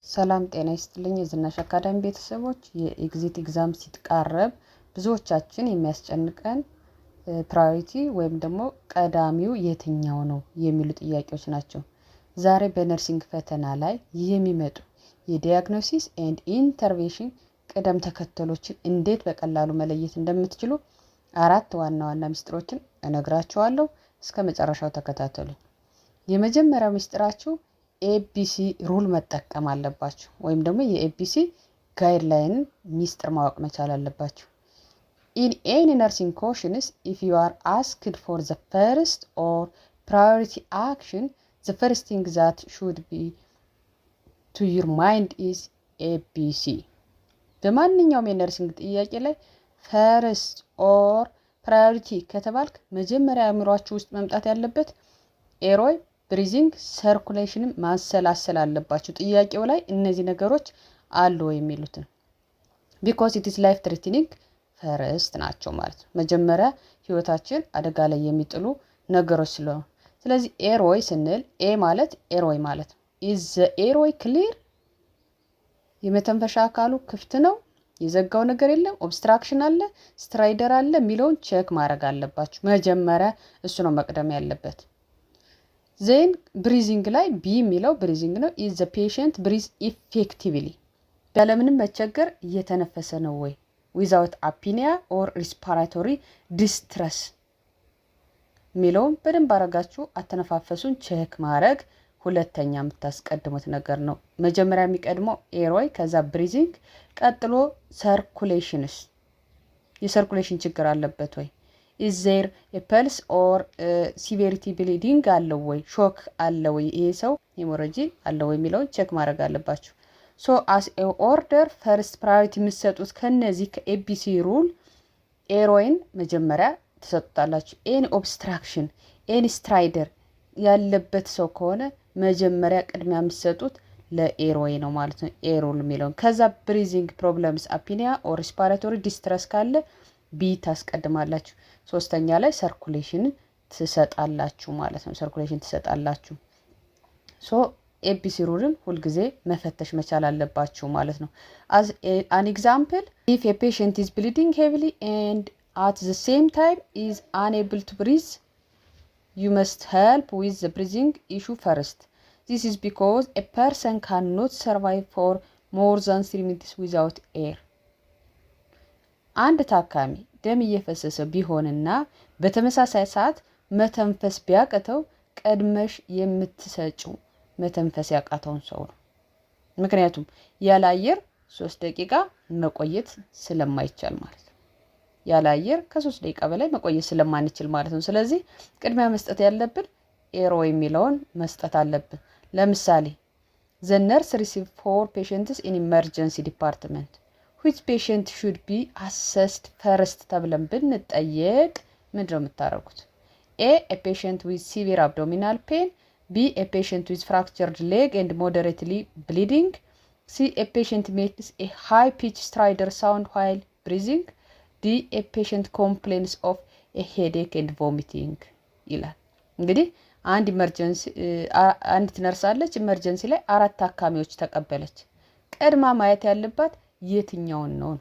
ሰላም ጤና ይስጥልኝ የዝናሽ አካዳሚ ቤተሰቦች የኤግዚት ኤግዛም ሲቃረብ ብዙዎቻችን የሚያስጨንቀን ፕራዮሪቲ ወይም ደግሞ ቀዳሚው የትኛው ነው የሚሉ ጥያቄዎች ናቸው። ዛሬ በነርሲንግ ፈተና ላይ የሚመጡ የዲያግኖሲስ ኤንድ ኢንተርቬንሽን ቅደም ተከተሎችን እንዴት በቀላሉ መለየት እንደምትችሉ አራት ዋና ዋና ሚስጥሮችን እነግራችኋለሁ። እስከ መጨረሻው ተከታተሉ። የመጀመሪያው ሚስጥራችሁ ኤቢሲ ሩል መጠቀም አለባችሁ ወይም ደግሞ የኤቢሲ ጋይድላይን ሚስጥር ማወቅ መቻል አለባችሁ። In any nursing questions, if you are asked for the first or priority action, the first thing that should be to your mind is ABC. በማንኛውም የነርሲንግ ጥያቄ ላይ ፈርስት ኦር ፕራዮሪቲ ከተባልክ መጀመሪያ አእምሯችሁ ውስጥ መምጣት ያለበት ኤሮይ ብሪዚንግ ሰርኩሌሽንም ማሰላሰል አለባችሁ። ጥያቄው ላይ እነዚህ ነገሮች አሉ የሚሉትን ቢኮዝ ኢት ኢዝ ላይፍ ትሬትኒንግ ፈርስት ናቸው ማለት ነው። መጀመሪያ ህይወታችን አደጋ ላይ የሚጥሉ ነገሮች ስለሆነ ስለዚህ ኤሮይ ስንል ኤ ማለት ኤሮይ ማለት ነው። ኢዝ ዘ ኤሮይ ክሊር፣ የመተንፈሻ አካሉ ክፍት ነው፣ የዘጋው ነገር የለም፣ ኦብስትራክሽን አለ፣ ስትራይደር አለ የሚለውን ቼክ ማድረግ አለባችሁ። መጀመሪያ እሱ ነው መቅደም ያለበት። ዜን ብሪዚንግ ላይ ቢ የሚለው ብሪዚንግ ነው። ኢዝ ዘ ፔሽንት ብሪዝ ኢፌክቲቭሊ፣ ያለምንም መቸገር እየተነፈሰ ነው ወይ፣ ዊዛውት አፒኒያ ኦር ሪስፓራቶሪ ዲስትረስ የሚለውን በደንብ አረጋችሁ አተነፋፈሱን ቼክ ማድረግ ሁለተኛ የምታስቀድሙት ነገር ነው። መጀመሪያ የሚቀድመው ኤሮይ፣ ከዛ ብሪዚንግ፣ ቀጥሎ ሰርኩሌሽንስ፣ የሰርኩሌሽን ችግር አለበት ወይ፣ is there a pulse or severity bleeding አለው ወይ፣ ሾክ አለ ወይ፣ ይሄ ሰው ሄሞሮጂ አለ ወይ የሚለውን ቼክ ማድረግ አለባችሁ። ሶ as a order first priority የምትሰጡት ከነዚህ ከኤቢሲ ሩል ኤሮይን መጀመሪያ ትሰጡታላችሁ። ኤኒ ኦብስትራክሽን ኤኒ ስትራይደር ያለበት ሰው ከሆነ መጀመሪያ ቅድሚያ የምትሰጡት ለኤሮይ ነው ማለት ነው፣ ኤሩል የሚለውን። ከዛ ብሪዚንግ ፕሮብለምስ አፒኒያ ኦር ሪስፓራቶሪ ዲስትረስ ካለ ቢ ታስቀድማላችሁ። ሶስተኛ ላይ ሰርኩሌሽን ትሰጣላችሁ ማለት ነው፣ ሰርኩሌሽን ትሰጣላችሁ። ሶ ኤቢሲ ሩልን ሁልጊዜ መፈተሽ መቻል አለባችሁ ማለት ነው። as an example, if a patient is bleeding heavily and at the same time is unable to breathe, you must help with the breathing issue first. This is because a person cannot survive for more than 3 minutes without air. አንድ ታካሚ ደም እየፈሰሰ ቢሆንና በተመሳሳይ ሰዓት መተንፈስ ቢያቅተው ቀድመሽ የምትሰጪው መተንፈስ ያቃተውን ሰው ነው። ምክንያቱም ያለ አየር 3 ደቂቃ መቆየት ስለማይቻል ማለት ነው። ያለ አየር ከ3 ደቂቃ በላይ መቆየት ስለማንችል ማለት ነው። ስለዚህ ቅድሚያ መስጠት ያለብን ኤሮ የሚለውን መስጠት አለብን። ለምሳሌ the nurse receive 4 patients in emergency department. which patient should be assessed first ተብለን ብንጠየቅ ምንድን ነው የምታደርጉት? a patient with severe abdominal pain, b a patient with fractured leg and moderately bleeding, c a patient makes a high pitch stridor sound while breathing, d a patient complains of a headache and vomiting ይላል። እንግዲህ አንዲት ነርስ አለች፣ ኢመርጀንሲ ላይ 4 ታካሚዎች ተቀበለች። ቀድማ ማየት ያለባት የትኛውን ነው?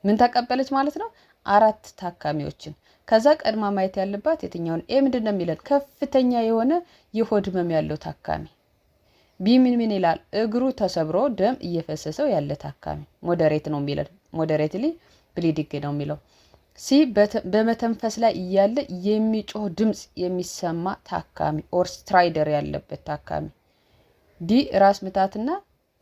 ምን ተቀበለች ማለት ነው? 4 ታካሚዎችን። ከዛ ቀድማ ማየት ያለባት የትኛውን? ኤ ምንድን ነው የሚለን? ከፍተኛ የሆነ የሆድ ህመም ያለው ታካሚ። ቢ ምን ይላል? እግሩ ተሰብሮ ደም እየፈሰሰው ያለ ታካሚ ሞዴሬት ነው የሚለን፣ ሞዴሬትሊ ብሊዲንግ ነው የሚለው። ሲ በመተንፈስ ላይ እያለ የሚጮህ ድምጽ የሚሰማ ታካሚ ኦር ስትራይደር ያለበት ታካሚ። ዲ ራስ ምታትና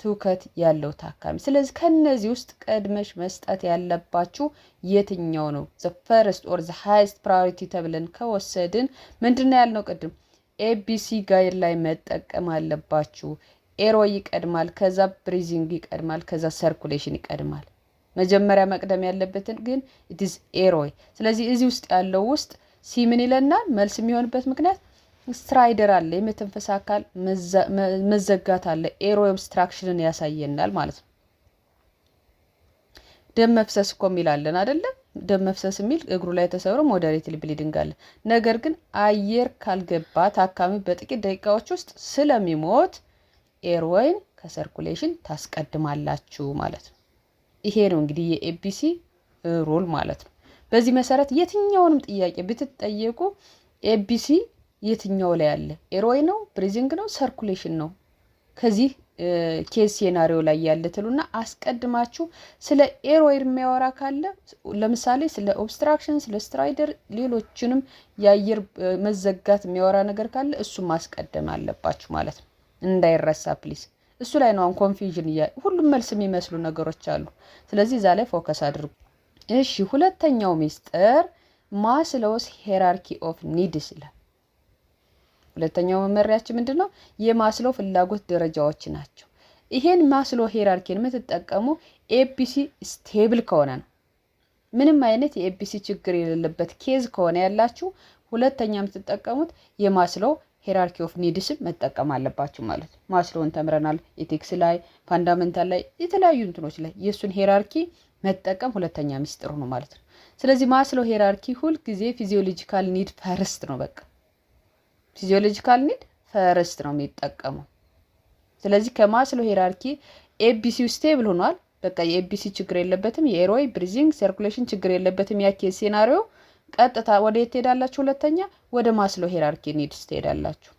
ትውከት ያለው ታካሚ። ስለዚህ ከነዚህ ውስጥ ቀድመሽ መስጠት ያለባችሁ የትኛው ነው? the first or the highest priority ተብለን ከወሰድን ምንድነው ያልነው ቅድም? ኤቢሲ ጋይድ ላይ መጠቀም አለባችሁ። ኤሮይ ይቀድማል፣ ከዛ ብሪዚንግ ይቀድማል፣ ከዛ ሰርኩሌሽን ይቀድማል። መጀመሪያ መቅደም ያለበትን ግን it is ኤሮይ። ስለዚህ እዚህ ውስጥ ያለው ውስጥ ሲ ምን ይለናል? መልስ የሚሆንበት ምክንያት ስትራይደር አለ፣ የመተንፈስ አካል መዘጋት አለ፣ ኤሮ ኦብስትራክሽንን ያሳየናል ማለት ነው። ደም መፍሰስ እኮ የሚላለን አይደለ? ደም መፍሰስ የሚል እግሩ ላይ ተሰብሮ ሞዴሬትሊ ብሊዲንግ አለ። ነገር ግን አየር ካልገባ ታካሚ በጥቂት ደቂቃዎች ውስጥ ስለሚሞት ኤርዌይን ከሰርኩሌሽን ታስቀድማላችሁ ማለት ነው። ይሄ ነው እንግዲህ የኤቢሲ ሩል ማለት ነው። በዚህ መሰረት የትኛውንም ጥያቄ ብትጠየቁ ኤቢሲ የትኛው ላይ አለ? ኤርዌይ ነው፣ ብሪዚንግ ነው፣ ሰርኩሌሽን ነው ከዚህ ኬዝ ሴናሪዮ ላይ ያለ ትሉና አስቀድማችሁ ስለ ኤርዌይ የሚያወራ ካለ ለምሳሌ ስለ ኦብስትራክሽን፣ ስለ ስትራይደር፣ ሌሎችንም የአየር መዘጋት የሚያወራ ነገር ካለ እሱ ማስቀደም አለባችሁ ማለት ነው። እንዳይረሳ ፕሊስ። እሱ ላይ ነው ኮንፊውዥን ሁሉም መልስ የሚመስሉ ነገሮች አሉ። ስለዚህ እዛ ላይ ፎከስ አድርጉ። እሺ፣ ሁለተኛው ሚስጥር ማስሎውስ ሄራርኪ ኦፍ ኒድስ ይላል። ሁለተኛው መመሪያችን ምንድነው? የማስሎው ፍላጎት ደረጃዎች ናቸው። ይሄን ማስሎ ሄራርኪን የምትጠቀሙ ኤቢሲ ስቴብል ከሆነ ነው። ምንም አይነት የኤቢሲ ችግር የሌለበት ኬዝ ከሆነ ያላችሁ ሁለተኛ የምትጠቀሙት የማስሎ ሄራርኪ ኦፍ ኒድስ መጠቀም አለባችሁ ማለት ነው። ማስሎውን ተምረናል። ኤቲክስ ላይ፣ ፋንዳሜንታል ላይ፣ የተለያዩ እንትኖች ላይ የሱን ሄራርኪ መጠቀም ሁለተኛ ሚስጥሩ ነው ማለት ነው። ስለዚህ ማስሎ ሄራርኪ ሁል ጊዜ ፊዚዮሎጂካል ኒድ ፈርስት ነው። በቃ ፊዚዮሎጂካል ኒድ ፈርስት ነው የሚጠቀመው። ስለዚህ ከማስሎ ሄራርኪ ኤቢሲ ስቴብል ሆኗል። በቃ የኤቢሲ ችግር የለበትም። የኤርዌይ ብሪዚንግ፣ ሰርኩሌሽን ችግር የለበትም። ያ ኬዝ ሴናሪዮ ቀጥታ ወደ የት ትሄዳላችሁ? ሁለተኛ ወደ ማስሎ ሄራርኪ ኒድስ ትሄዳላችሁ።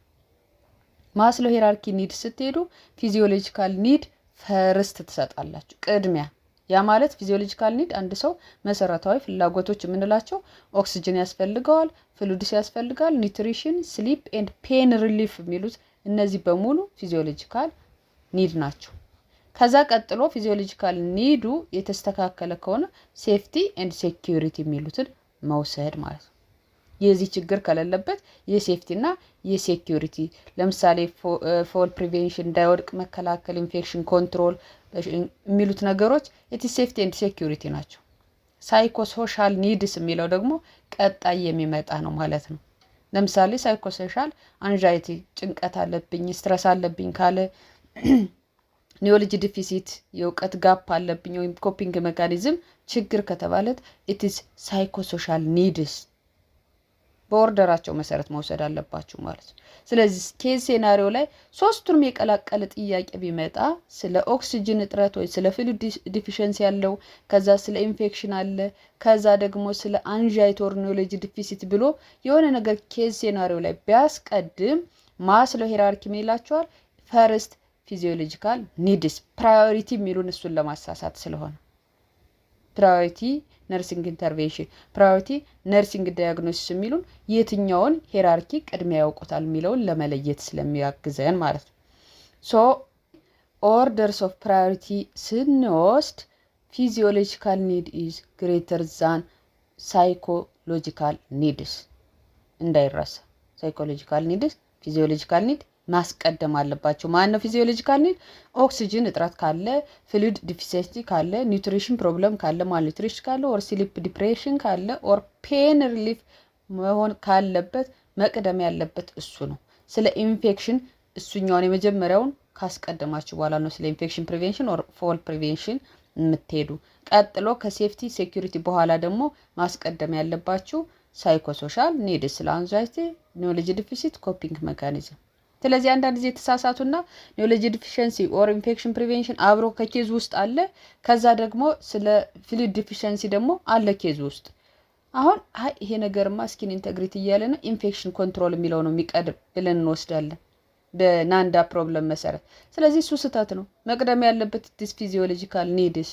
ማስሎ ሄራርኪ ኒድ ስትሄዱ ፊዚዮሎጂካል ኒድ ፈርስት ትሰጣላችሁ ቅድሚያ። ያ ማለት ፊዚዮሎጂካል ኒድ አንድ ሰው መሰረታዊ ፍላጎቶች የምንላቸው ኦክሲጅን ያስፈልገዋል፣ ፍሉድስ ያስፈልጋል፣ ኒውትሪሽን፣ ስሊፕ ኤንድ ፔን ሪሊፍ የሚሉት እነዚህ በሙሉ ፊዚዮሎጂካል ኒድ ናቸው። ከዛ ቀጥሎ ፊዚዮሎጂካል ኒዱ የተስተካከለ ከሆነ ሴፍቲ ኤንድ ሴኩሪቲ የሚሉትን መውሰድ ማለት ነው። የዚህ ችግር ከሌለበት የሴፍቲ እና የሴኩሪቲ ለምሳሌ ፎል ፕሪቬንሽን፣ እንዳይወድቅ መከላከል፣ ኢንፌክሽን ኮንትሮል የሚሉት ነገሮች ሴፍቲ ኤንድ ሴኩሪቲ ናቸው። ሳይኮሶሻል ኒድስ የሚለው ደግሞ ቀጣይ የሚመጣ ነው ማለት ነው። ለምሳሌ ሳይኮሶሻል አንዣይቲ፣ ጭንቀት አለብኝ፣ ስትረስ አለብኝ ካለ፣ ኒዮሎጂ ዲፊሲት የእውቀት ጋፕ አለብኝ ወይም ኮፒንግ ሜካኒዝም ችግር ከተባለት ኢትስ ሳይኮሶሻል ኒድስ በኦርደራቸው መሰረት መውሰድ አለባችሁ ማለት ነው። ስለዚህ ኬዝ ሴናሪዮ ላይ ሶስቱንም የቀላቀለ ጥያቄ ቢመጣ ስለ ኦክሲጅን እጥረት ወይ ስለ ፍሉድ ዲፊሸንሲ ያለው፣ ከዛ ስለ ኢንፌክሽን አለ፣ ከዛ ደግሞ ስለ አንዣይቲ ኦር ኒዮሎጂ ዲፊሲት ብሎ የሆነ ነገር ኬዝ ሴናሪዮ ላይ ቢያስቀድም ማስሎ ሄራርኪ ምን ይላቸዋል? ፈርስት ፊዚዮሎጂካል ኒድስ ፕራዮሪቲ የሚሉን እሱን ለማሳሳት ስለሆነ ፕራዮሪቲ ነርሲንግ ኢንተርቬንሽን፣ ፕራዮሪቲ ነርሲንግ ዳያግኖሲስ የሚሉን የትኛውን ሄራርኪ ቅድሚያ ያውቁታል የሚለውን ለመለየት ስለሚያግዘን ማለት ነው። ሶ ኦርደርስ ኦፍ ፕራዮሪቲ ስንወስድ ፊዚዮሎጂካል ኒድ ኢዝ ግሬተር ዛን ሳይኮሎጂካል ኒድስ እንዳይረሳ። ሳይኮሎጂካል ኒድስ ፊዚዮሎጂካል ኒድ ማስቀደም አለባቸው። ማን ነው ፊዚዮሎጂካል ኒድ? ኦክሲጅን እጥረት ካለ፣ ፍሉድ ዲፊሲንሲ ካለ፣ ኒውትሪሽን ፕሮብለም ካለ፣ ማልኒውትሪሽን ካለ፣ ኦር ስሊፕ ዲፕሬሽን ካለ፣ ኦር ፔን ሪሊፍ መሆን ካለበት መቅደም ያለበት እሱ ነው። ስለ ኢንፌክሽን እሱኛውን የመጀመሪያውን ካስቀደማችሁ በኋላ ነው ስለ ኢንፌክሽን ፕሪቬንሽን ኦር ፎል ፕሪቬንሽን የምትሄዱ። ቀጥሎ ከሴፍቲ ሴኩሪቲ በኋላ ደግሞ ማስቀደም ያለባችሁ ሳይኮሶሻል ኒድስ፣ ስለ አንዛይቲ፣ ኒዮሎጂ ዲፊሲት፣ ኮፒንግ ሜካኒዝም። ስለዚህ አንዳንድ ጊዜ የተሳሳቱና ኒዮሎጂ ዲፊሸንሲ ኦር ኢንፌክሽን ፕሪቬንሽን አብሮ ከኬዝ ውስጥ አለ። ከዛ ደግሞ ስለ ፍሉድ ዲፊሸንሲ ደግሞ አለ ኬዝ ውስጥ። አሁን ይሄ ነገርማ ስኪን ኢንቴግሪቲ እያለ ነው ኢንፌክሽን ኮንትሮል የሚለው ነው የሚቀድም ብለን እንወስዳለን በናንዳ ፕሮብለም መሰረት። ስለዚህ እሱ ስህተት ነው። መቅደም ያለበት ዲስ ፊዚዮሎጂካል ኒድስ።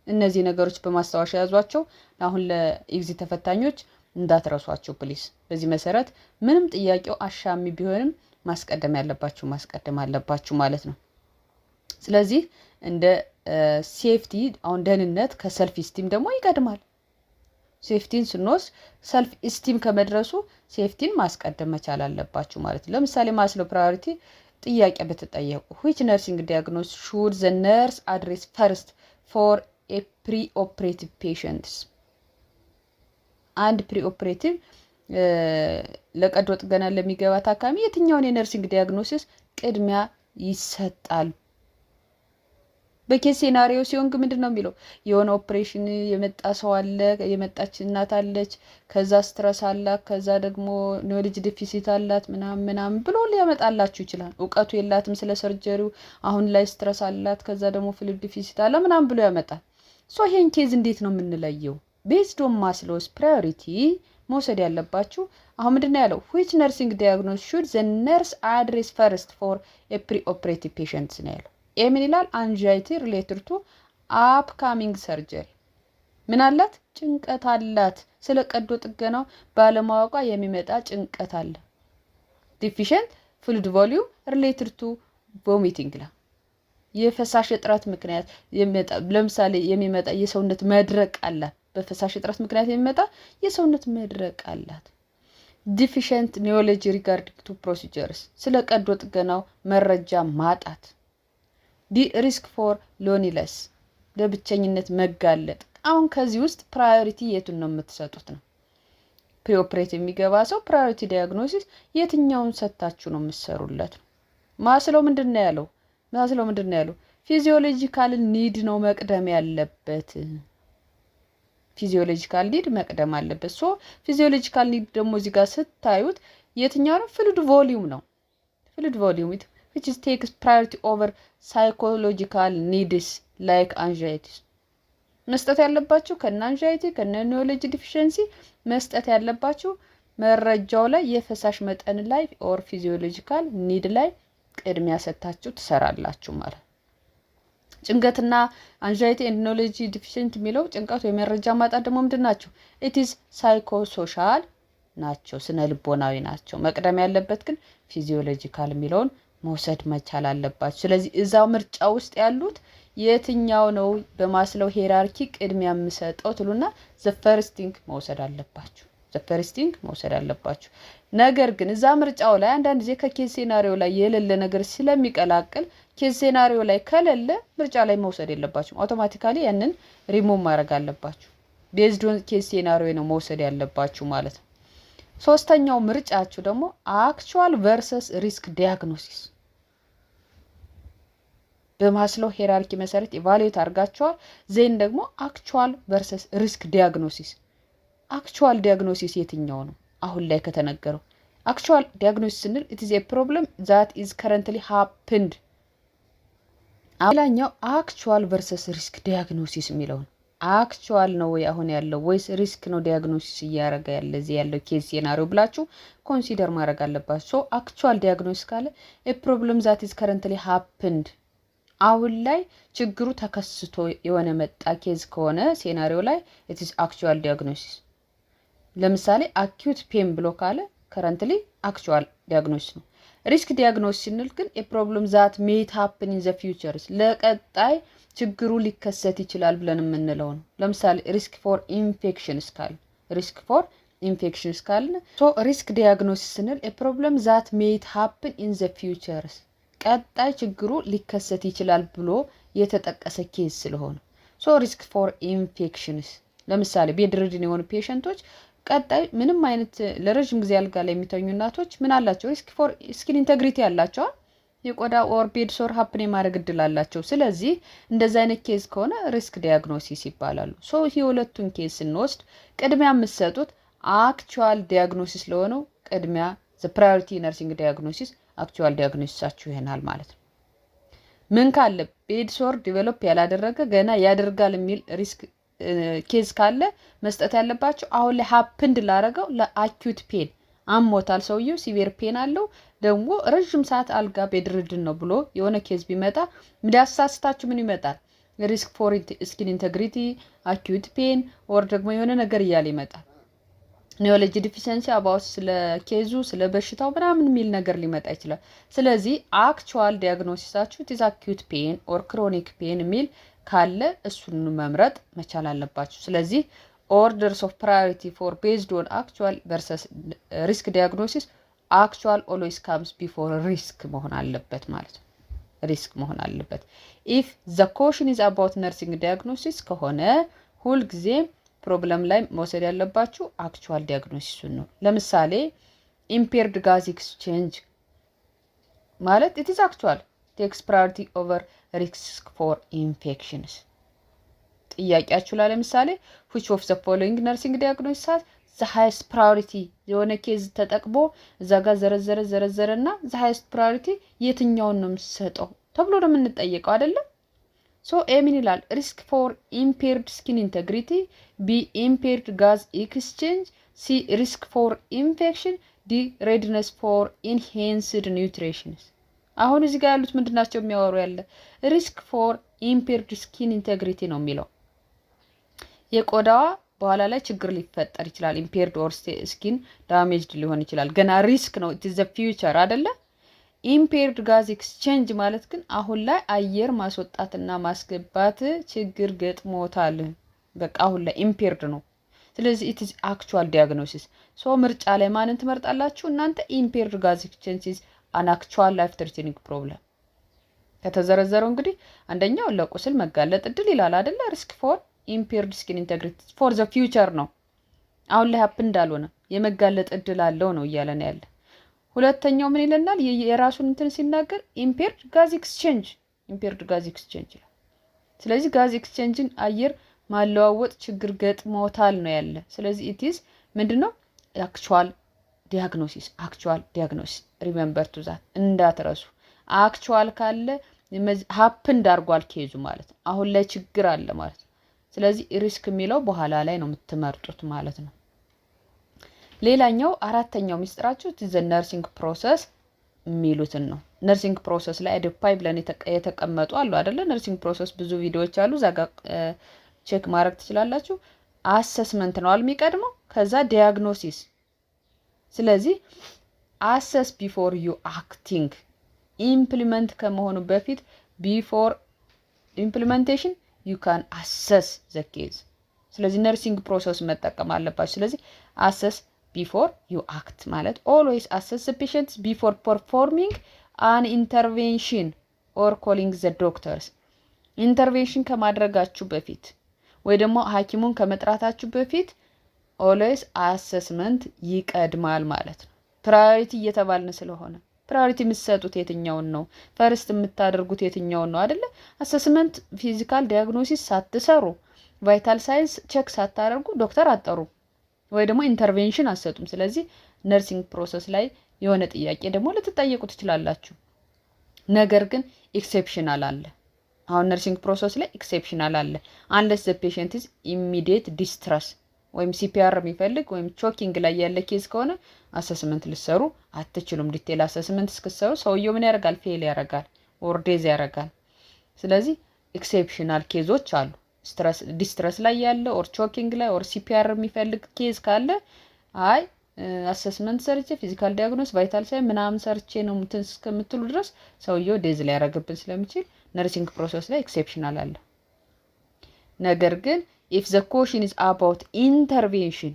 እነዚህ ነገሮች በማስታወሻ ያዟቸው። አሁን ለኤግዚ ተፈታኞች እንዳትረሷቸው ፕሊስ። በዚህ መሰረት ምንም ጥያቄው አሻሚ ቢሆንም ማስቀደም ያለባችሁ ማስቀደም አለባችሁ ማለት ነው። ስለዚህ እንደ ሴፍቲ አሁን ደህንነት ከሰልፍ ስቲም ደግሞ ይቀድማል። ሴፍቲን ስንወስድ ሰልፍ ስቲም ከመድረሱ ሴፍቲን ማስቀደም መቻል አለባችሁ ማለት ነው። ለምሳሌ ማስሎ ፕራዮሪቲ ጥያቄ በተጠየቁ which nursing diagnosis should the nurse address first for a pre-operative patients? አንድ ፕሪኦፕሬቲቭ ለቀዶ ጥገና ለሚገባ ታካሚ የትኛውን የነርሲንግ ዲያግኖሲስ ቅድሚያ ይሰጣል? በኬስ ሴናሪዮ ሲሆን ግን ምንድነው የሚለው የሆነ ኦፕሬሽን የመጣ ሰው አለ፣ የመጣች እናት አለች፣ ከዛ ስትረስ አላት፣ ከዛ ደግሞ ኖሌጅ ዲፊሲት አላት ምናምን ብሎ ሊያመጣላችሁ ይችላል። እውቀቱ የላትም ስለ ሰርጀሪው፣ አሁን ላይ ስትረስ አላት፣ ከዛ ደግሞ ፍሉድ ዲፊሲት አለ ምናምን ብሎ ያመጣል። ሶ ይሄን ኬዝ እንዴት ነው የምንለየው? ቤዝድ ኦን ማስሎውስ ፕራዮሪቲ መውሰድ ያለባችሁ አሁን ምንድነው ያለው which nursing diagnosis should the nurse address first for a pre-operative patient ነው ያለው። ምን ይላል? አንዣይቲ ሪሌትድ ቱ አፕካሚንግ ሰርጀሪ። ምን አላት? ጭንቀት አላት። ስለ ቀዶ ጥገናው ባለማወቋ የሚመጣ ጭንቀት አለ። ዲፊሽንት ፍሉድ ቮሊዩም ሪሌትድ ቱ ቮሚቲንግ ላ የፈሳሽ እጥረት ምክንያት ለምሳሌ የሚመጣ የሰውነት መድረቅ አላት። በፈሳሽ እጥረት ምክንያት የሚመጣ የሰውነት መድረቅ አላት። ዲፊሽንት ኒዮሎጂ ሪጋርዲንግ ቱ ፕሮሲጀርስ ስለ ቀዶ ጥገናው መረጃ ማጣት። ሪስክ ፎር ሎኒለስ ለብቸኝነት መጋለጥ። አሁን ከዚህ ውስጥ ፕራዮሪቲ የቱን ነው የምትሰጡት ነው? ፕሪኦፕሬት የሚገባ ሰው ፕራዮሪቲ ዲያግኖሲስ የትኛውን ሰጣችሁ ነው የምትሰሩለት? ማስለው ምንድነው ያለው? ፊዚዮሎጂካል ኒድ ነው መቅደም ያለበት። ፊዚዮሎጂካል ኒድ መቅደም አለበት። ሶ ፊዚዮሎጂካል ኒድ ደግሞ እዚህ ጋር ስታዩት የትኛው ነው? ፍሉድ ቮሊዩም ነው። ፍሉድ ቮሊዩም which is takes priority over psychological needs like anxiety። መስጠት ያለባችሁ ከነ አንዣይቲ ከነ ኒዮሎጂ ዲፊሸንሲ መስጠት ያለባችሁ መረጃው ላይ የፈሳሽ መጠን ላይ ኦር ፊዚዮሎጂካል ኒድ ላይ ቅድሚያ ሰጣችሁ ትሰራላችሁ ማለት። ጭንቀትና አንዣይቲ ኤንድ ኒዮሎጂ ዲፊሸንት የሚለው ጭንቀት ወይ መረጃ ማጣት ደግሞ ምንድናቸው? it is psychosocial ናቸው፣ ስነ ልቦናዊ ናቸው። መቅደም ያለበት ግን ፊዚዮሎጂካል የሚለውን መውሰድ መቻል አለባችሁ። ስለዚህ እዛው ምርጫ ውስጥ ያሉት የትኛው ነው በማስለው ሄራርኪ ቅድሚያ የምሰጠው ትሉና the first thing መውሰድ አለባችሁ። ነገር ግን እዛ ምርጫው ላይ አንዳንድ ጊዜ ከኬዝ ሴናሪዮ ላይ የሌለ ነገር ስለሚቀላቅል ኬዝ ሴናሪዮ ላይ ከሌለ ምርጫ ላይ መውሰድ የለባችሁ። አውቶማቲካሊ ያንን ሪሙቭ ማድረግ አለባችሁ። ቤዝድ ኦን ኬዝ ሴናሪዮ ነው መውሰድ ያለባችሁ ማለት ነው። ሶስተኛው ምርጫችሁ ደግሞ አክቹዋል ቨርሰስ ሪስክ ዲያግኖሲስ። በማስሎ ሄራርኪ መሰረት ኢቫሉዌት አድርጋችኋል። ዜን ደግሞ አክቹዋል ቨርሰስ ሪስክ ዲያግኖሲስ። አክቹዋል ዲያግኖሲስ የትኛው ነው? አሁን ላይ ከተነገረው አክቹዋል ዲያግኖሲስ ስንል it is a problem that is currently happened። ሌላኛው አክቹዋል ቨርሰስ ሪስክ ዲያግኖሲስ የሚለው ነው። አክቹዋል ነው ወይ አሁን ያለው ወይስ ሪስክ ነው ዲያግኖሲስ እያደረገ ያለው ኬዝ ሴናሪዮ ብላችሁ ኮንሲደር ማድረግ አለባችሁ። ሶ አክቹዋል ዲያግኖሲስ ካለ a problem that is currently happened አሁን ላይ ችግሩ ተከስቶ የሆነ መጣ ኬዝ ከሆነ ሴናሪዮ ላይ it is actual diagnosis። ለምሳሌ acute pain ብሎ ካለ currently actual diagnosis ነው። ሪስክ ዲያግኖሲስ ስንል ግን a problem that may happen in the future ለቀጣይ ችግሩ ሊከሰት ይችላል ብለን የምንለው ነው። ለምሳሌ ሪስክ ፎር ኢንፌክሽንስ ካለ ሶ ሪስክ ዲያግኖሲስ ስንል a problem that may happen in the future ቀጣይ ችግሩ ሊከሰት ይችላል ብሎ የተጠቀሰ ኬዝ ስለሆነ ሶ ሪስክ ፎር ኢንፌክሽንስ። ለምሳሌ ቤድሪድን የሆኑ ፔሸንቶች ቀጣይ ምንም አይነት ለረጅም ጊዜ አልጋ ላይ የሚተኙ እናቶች ምን አላቸው? ሪስክ ፎር ስኪን ኢንቴግሪቲ ያላቸው የቆዳ ኦር ቤድ ሶር ሀፕን የማድረግ እድል አላቸው። ስለዚህ እንደዚህ አይነት ኬዝ ከሆነ ሪስክ ዲያግኖሲስ ይባላሉ። ሶ የሁለቱን ኬዝ ስንወስድ ቅድሚያ የምትሰጡት አክቹዋል ዲያግኖሲስ ለሆነው ቅድሚያ the priority nursing diagnosis አክቹዋል ዲያግኖሲሳችሁ ይሆናል ማለት ነው። ምን ካለ ቤድ ሶር ዲቨሎፕ ያላደረገ ገና ያደርጋል የሚል ሪስክ ኬዝ ካለ መስጠት ያለባችሁ አሁን ላይ ሀፕንድ ላረገው ለአኪዩት ፔን አሞታል፣ ሰውየው ሲቪር ፔን አለው፣ ደግሞ ረጅም ሰዓት አልጋ ቤድሪድን ነው ብሎ የሆነ ኬዝ ቢመጣ እንዲያሳስታችሁ ምን ይመጣል? ሪስክ ፎር ስኪን ኢንቴግሪቲ፣ አኪዩት ፔን ኦር ደግሞ የሆነ ነገር እያለ ይመጣል። ኒዮሎጂ ዲፊሸንሲ አባውት ስለ ኬዙ ስለ በሽታው ምናምን የሚል ነገር ሊመጣ ይችላል። ስለዚህ አክቹዋል ዲያግኖሲሳችሁ ኢዝ አኪዩት ፔን ኦር ክሮኒክ ፔን የሚል ካለ እሱን መምረጥ መቻል አለባችሁ። ስለዚህ ኦርደርስ ኦፍ ፕራዮሪቲ ፎር ቤዝድ ኦን አክቹዋል ቨርሰስ ሪስክ ዲያግኖሲስ አክቹዋል ኦልዌይስ ካምስ ቢፎር ሪስክ መሆን አለበት ማለት ነው። ሪስክ መሆን አለበት። ኢፍ ዘ ኮሽን ኢዝ አባውት ነርሲንግ ዲያግኖሲስ ከሆነ ሁልጊዜ ፕሮብለም ላይ መውሰድ ያለባችሁ አክቹዋል ዲያግኖሲሱን ነው። ለምሳሌ ኢምፔርድ ጋዝ ኤክስቼንጅ ማለት it is actual takes priority over risks for infections? ጥያቄያችሁ ላይ ለምሳሌ which of the following nursing diagnosis has the highest priority የሆነ ኬዝ ተጠቅቦ እዛ ጋር ዘረዘረና the highest priority የትኛውን ነው የምትሰጠው ተብሎ ነው የምንጠየቀው አይደለ? ሶ ኤ ምን ይላል? risk for impaired skin integrity, B impaired gas exchange, C risk for infection, D readiness for enhanced nutrition. አሁን እዚህ ጋር ያሉት ምንድናቸው የሚያወሩ ያለ risk for impaired skin integrity ነው የሚለው የቆዳዋ በኋላ ላይ ችግር ሊፈጠር ይችላል impaired or skin damaged ሊሆን ይችላል ገና ሪስክ ነው it is the future አይደለ impaired gas exchange ማለት ግን አሁን ላይ አየር ማስወጣትና ማስገባት ችግር ገጥሞታል በቃ አሁን ላይ impaired ነው ስለዚህ it is actual diagnosis ሶ ምርጫ ላይ ማንን ትመርጣላችሁ እናንተ impaired gas exchange is an actual life threatening problem ከተዘረዘረው እንግዲህ አንደኛው ለቁስል መጋለጥ እድል ይላል አይደለ risk for impaired skin integrity for the future ነው አሁን ላይ happen እንዳልሆነ የመጋለጥ እድል አለው ነው እያለን ያለ ሁለተኛው ምን ይለናል የራሱን እንትን ሲናገር impaired gas exchange ይላል ስለዚህ gas exchangeን አየር ማለዋወጥ ችግር ገጥሞታል ነው ያለ ስለዚህ it is ምንድነው actual diagnosis remember to that እንዳትረሱ actual ካለ happen እንዳርጓል ኬዙ ማለት አሁን ላይ ችግር አለ ማለት ስለዚህ ሪስክ የሚለው በኋላ ላይ ነው የምትመርጡት ማለት ነው ሌላኛው አራተኛው ሚስጥራችሁ the nursing process የሚሉትን ነው nursing process ላይ አደፓይ ብለን የተቀመጡ አሉ አይደለ nursing process ብዙ ቪዲዮዎች አሉ ዛጋ ቼክ ማድረግ ትችላላችሁ አሰስመንት ነው የሚቀድመው ከዛ ዲያግኖሲስ ስለዚህ assess before you acting implement ከመሆኑ በፊት before implementation you can assess the case ስለዚህ nursing process መጠቀም አለባችሁ ስለዚህ assess before you act ማለት always assess the patient before performing an intervention or calling the doctors intervention ከማድረጋችሁ በፊት ወይ ደግሞ ሐኪሙን ከመጥራታችሁ በፊት always assessment ይቀድማል ማለት ነው priority እየተባልን ስለሆነ ፕራዮሪቲ የምትሰጡት የትኛውን ነው ፈርስት የምታደርጉት የትኛውን ነው አይደለ አሰስመንት ፊዚካል ዲያግኖሲስ ሳትሰሩ ቫይታል ሳይንስ ቼክ ሳታደርጉ ዶክተር አጠሩ ወይ ደግሞ ኢንተርቬንሽን አሰጡም ስለዚህ ነርሲንግ ፕሮሰስ ላይ የሆነ ጥያቄ ደግሞ ልትጠየቁ ትችላላችሁ ነገር ግን ኤክሴፕሽናል አለ አሁን ነርሲንግ ፕሮሰስ ላይ ኤክሴፕሽናል አለ unless the patient is immediate distress ወይም ሲፒአር የሚፈልግ ወይም ቾኪንግ ላይ ያለ ኬዝ ከሆነ አሰስመንት ልትሰሩ አትችሉም ዲቴል አሰስመንት እስከሰሩ ሰውየው ምን ያደርጋል ፌል ያደርጋል ኦር ዴዝ ያደርጋል ስለዚህ ኤክሴፕሽናል ኬዞች አሉ ዲስትረስ ላይ ያለ ኦር ቾኪንግ ላይ ኦር ሲፒአር የሚፈልግ ኬዝ ካለ አይ አሰስመንት ሰርቼ ፊዚካል ዲያግኖስ ቫይታል ሳይን ምናምን ሰርቼ ነው እስከምትሉ ድረስ ሰውየው ዴዝ ላይ ያደርግብን ስለሚችል ነርሲንግ ፕሮሰስ ላይ ኤክሴፕሽናል አለ ነገር ግን if the question is about intervention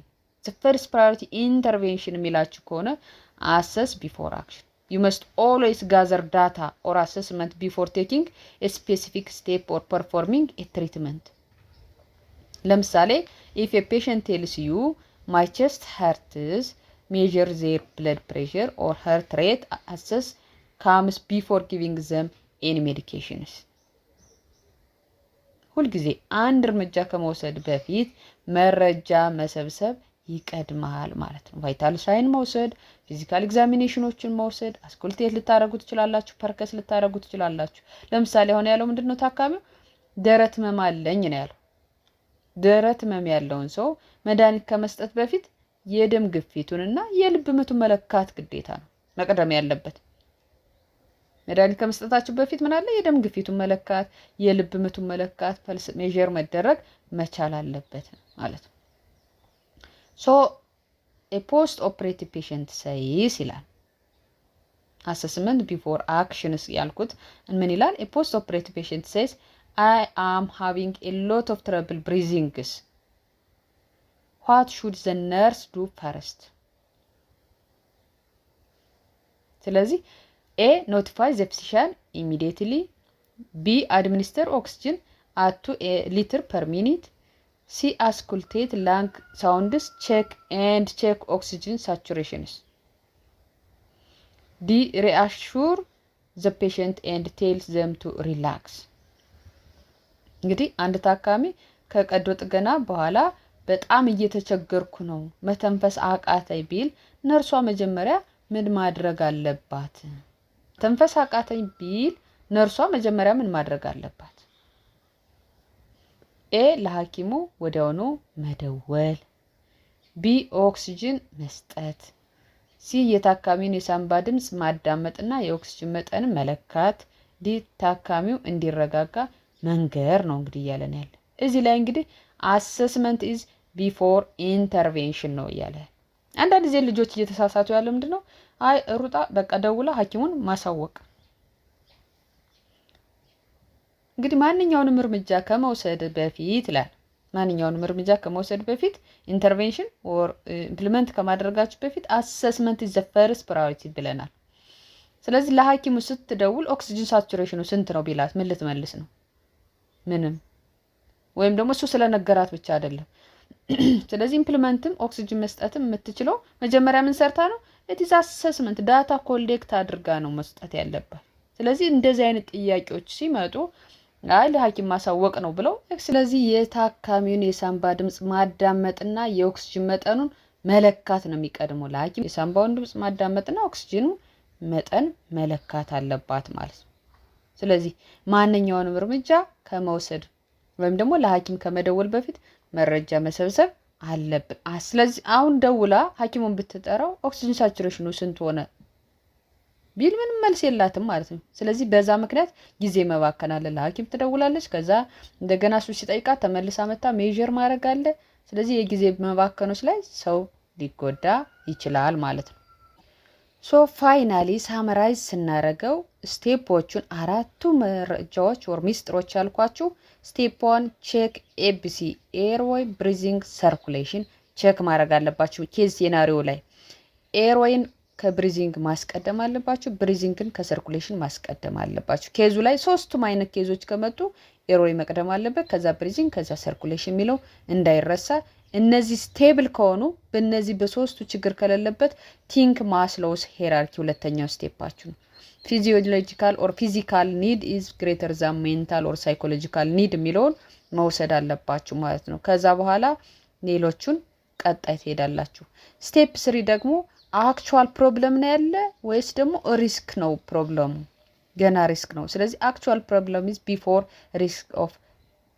the first priority intervention የሚላችሁ ከሆነ assess before action you must always gather data or assessment before taking a specific step or performing a treatment ለምሳሌ if a patient tells you my chest hurts measure their blood pressure or heart rate assess comes before giving them any medications ሁልጊዜ አንድ እርምጃ ከመውሰድ በፊት መረጃ መሰብሰብ ይቀድማል ማለት ነው ቫይታል ሳይን መውሰድ ፊዚካል ኤግዛሚኔሽኖችን መውሰድ አስኮልቴት ልታረጉ ትችላላችሁ ፐርከስ ልታረጉ ትችላላችሁ ለምሳሌ ሆነ ያለው ምንድነው ታካሚው ደረት ህመም አለኝ ነው ያለው ደረት ህመም ያለውን ሰው መድኃኒት ከመስጠት በፊት የደም ግፊቱንና የልብ ምቱን መለካት ግዴታ ነው መቅደም ያለበት መድኃኒት ከመስጠታችሁ በፊት ምን አለ የደም ግፊቱን መለካት የልብ ምቱን መለካት ፐልስ ሜዠር መደረግ መቻል አለበት ማለት ነው so a post operative patient says ይላል assessment before actions ያልኩት ምን ይላል a post operative patient says I am having a lot of trouble breathing what should the nurse do first ስለዚህ A. Notify the physician immediately. B. Administer oxygen at 2 liters per minute. C. Auscultate lung sounds, check oxygen saturations. D. Reassure the patient and tells them to relax። እንግዲህ አንድ ታካሚ ከቀዶ ጥገና በኋላ በጣም እየተቸገርኩ ነው መተንፈስ አቃተኝ ቢል ነርሷ መጀመሪያ ምን ማድረግ አለባት? ተንፈስ አቃተኝ ቢል ነርሷ መጀመሪያ ምን ማድረግ አለባት? ኤ ለሐኪሙ ወዲያውኑ መደወል፣ ቢ ኦክሲጅን መስጠት፣ ሲ የታካሚውን የሳንባ ድምጽ ማዳመጥና የኦክሲጅን መጠን መለካት፣ ዲ ታካሚው እንዲረጋጋ መንገር ነው እንግዲህ እያለን ያለ። እዚህ ላይ እንግዲህ አሰስመንት ኢዝ ቢፎር ኢንተርቬንሽን ነው እያለ። አንዳንድ ጊዜ ልጆች እየተሳሳቱ ያለ ምንድነው? አይ ሩጣ በቃ ደውላ ሐኪሙን ማሳወቅ። እንግዲህ ማንኛውንም እርምጃ ከመውሰድ በፊት ማንኛውንም እርምጃ ከመውሰድ በፊት ኢንተርቬንሽን ኦር ኢምፕሊመንት ከማድረጋችሁ በፊት አሰስመንት ኢዝ ዘ ፈርስት ፕራዮሪቲ ብለናል። ስለዚህ ለሐኪሙ ስትደውል ኦክሲጅን ሳቹሬሽኑ ስንት ነው ቢላት ምን ልትመልስ ነው? ምንም። ወይም ደግሞ እሱ ስለነገራት ብቻ አይደለም። ስለዚህ ኢምፕሊመንትም ኦክሲጅን መስጠትም የምትችለው መጀመሪያ ምን ሰርታ ነው? ኢትስ አሰስመንት ዳታ ኮሌክት አድርጋ ነው መስጠት ያለባት። ስለዚህ እንደዚህ አይነት ጥያቄዎች ሲመጡ አይ ለሐኪም ማሳወቅ ነው ብለው። ስለዚህ የታካሚውን የሳንባ ድምጽ ማዳመጥና የኦክሲጅን መጠኑን መለካት ነው የሚቀድመው። ለሐኪም የሳንባውን ድምጽ ማዳመጥና ኦክሲጅኑ መጠን መለካት አለባት ማለት ነው። ስለዚህ ማንኛውንም እርምጃ ከመውሰድ ወይም ደግሞ ለሐኪም ከመደወል በፊት መረጃ መሰብሰብ አለብን። ስለዚህ አሁን ደውላ ሐኪሙን ብትጠራው ኦክሲጅን ሳቹሬሽኑ ስንት ሆነ ቢል ምንም መልስ የላትም ማለት ነው። ስለዚህ በዛ ምክንያት ጊዜ መባከን አለ። ለሐኪም ትደውላለች፣ ከዛ እንደገና እሱ ሲጠይቃት ተመልሳ መታ ሜዠር ማድረግ አለ። ስለዚህ የጊዜ መባከኖች ላይ ሰው ሊጎዳ ይችላል ማለት ነው። ሶ ፋይናሊ ሳመራይዝ ስናረገው ስቴፖቹን አራቱ መረጃዎች ወር ሚስጥሮች ያልኳችሁ ስቴፕ 1 ቼክ ኤቢሲ ኤርዌይ ብሪዚንግ ሰርኩሌሽን ቼክ ማድረግ አለባችሁ። ኬዝ ሴናሪዮ ላይ ኤርዌይን ከብሪዚንግ ማስቀደም አለባችሁ፣ ብሪዚንግን ከሰርኩሌሽን ማስቀደም አለባችሁ። ኬዙ ላይ ሶስቱም አይነት ኬዞች ከመጡ ኤርዌይ መቅደም አለበት፣ ከዛ ብሪዚንግ፣ ከዛ ሰርኩሌሽን የሚለው እንዳይረሳ። እነዚህ ስቴብል ከሆኑ በእነዚህ በሶስቱ ችግር ከሌለበት ቲንክ ማስሎውስ ሄራርኪ ሁለተኛው ስቴፓችሁ ነው። ፊዚዮሎጂካል ኦር ፊዚካል ኒድ ኢዝ ግሬተር ዛን ሜንታል ኦር ሳይኮሎጂካል ኒድ የሚለውን መውሰድ አለባችሁ ማለት ነው። ከዛ በኋላ ሌሎቹን ቀጣይ ትሄዳላችሁ። ስቴፕ 3 ደግሞ አክቹዋል ፕሮብለም ነው ያለ ወይስ ደግሞ ሪስክ ነው ፕሮብለሙ? ገና ሪስክ ነው። ስለዚህ አክቹዋል ፕሮብለም ኢዝ ቢፎር ሪስክ ኦፍ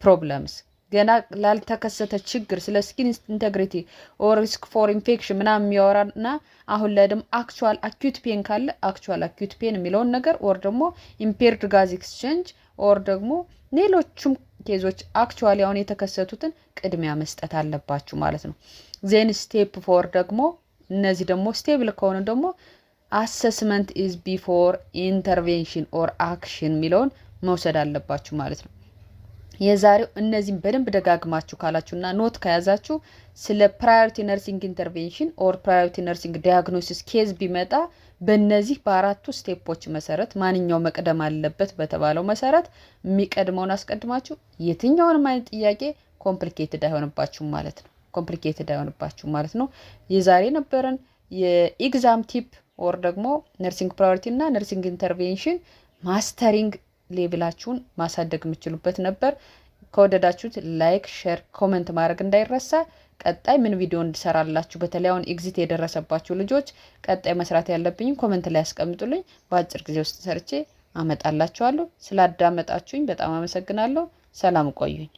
ፕሮብለምስ። ገና ላልተከሰተ ችግር ስለ ስኪን ኢንቴግሪቲ ኦር ሪስክ ፎር ኢንፌክሽን ምናምን የሚያወራና አሁን ላይ ደግሞ አክቹዋል አኪዩት ፔን ካለ አክቹዋል አኪዩት ፔን የሚለውን ነገር ኦር ደግሞ ኢምፔርድ ጋዝ ኤክስቼንጅ ኦር ደግሞ ሌሎቹም ኬዞች አክቹዋሊ አሁን የተከሰቱትን ቅድሚያ መስጠት አለባችሁ ማለት ነው። ዜን ስቴፕ 4 ደግሞ እነዚህ ደግሞ ስቴብል ከሆነ ደግሞ አሰስመንት ኢዝ ቢፎር ኢንተርቬንሽን ኦር አክሽን የሚለውን መውሰድ አለባችሁ ማለት ነው። የዛሬው እነዚህን በደንብ ደጋግማችሁ ካላችሁና ኖት ከያዛችሁ ስለ ፕራዮሪቲ ነርሲንግ ኢንተርቬንሽን ኦር ፕራዮሪቲ ነርሲንግ ዲያግኖሲስ ኬዝ ቢመጣ በእነዚህ በአራቱ ስቴፖች መሰረት ማንኛው መቅደም አለበት በተባለው መሰረት የሚቀድመውን አስቀድማችሁ የትኛውንም አይነት ጥያቄ ኮምፕሊኬትድ አይሆንባችሁም ማለት ነው። የዛሬ ነበረን የኤግዛም ቲፕ ኦር ደግሞ ነርሲንግ ፕራዮሪቲ እና ነርሲንግ ኢንተርቬንሽን ማስተሪንግ ሌቭላችሁን ማሳደግ የምትችሉበት ነበር። ከወደዳችሁት ላይክ፣ ሼር፣ ኮሜንት ማድረግ እንዳይረሳ። ቀጣይ ምን ቪዲዮ እንድሰራላችሁ በተለይ አሁን ኤግዚት የደረሰባችሁ ልጆች ቀጣይ መስራት ያለብኝ ኮሜንት ላይ አስቀምጡልኝ። በአጭር ጊዜ ውስጥ ሰርቼ አመጣላችኋለሁ። ስላዳመጣችሁኝ በጣም አመሰግናለሁ። ሰላም ቆዩኝ።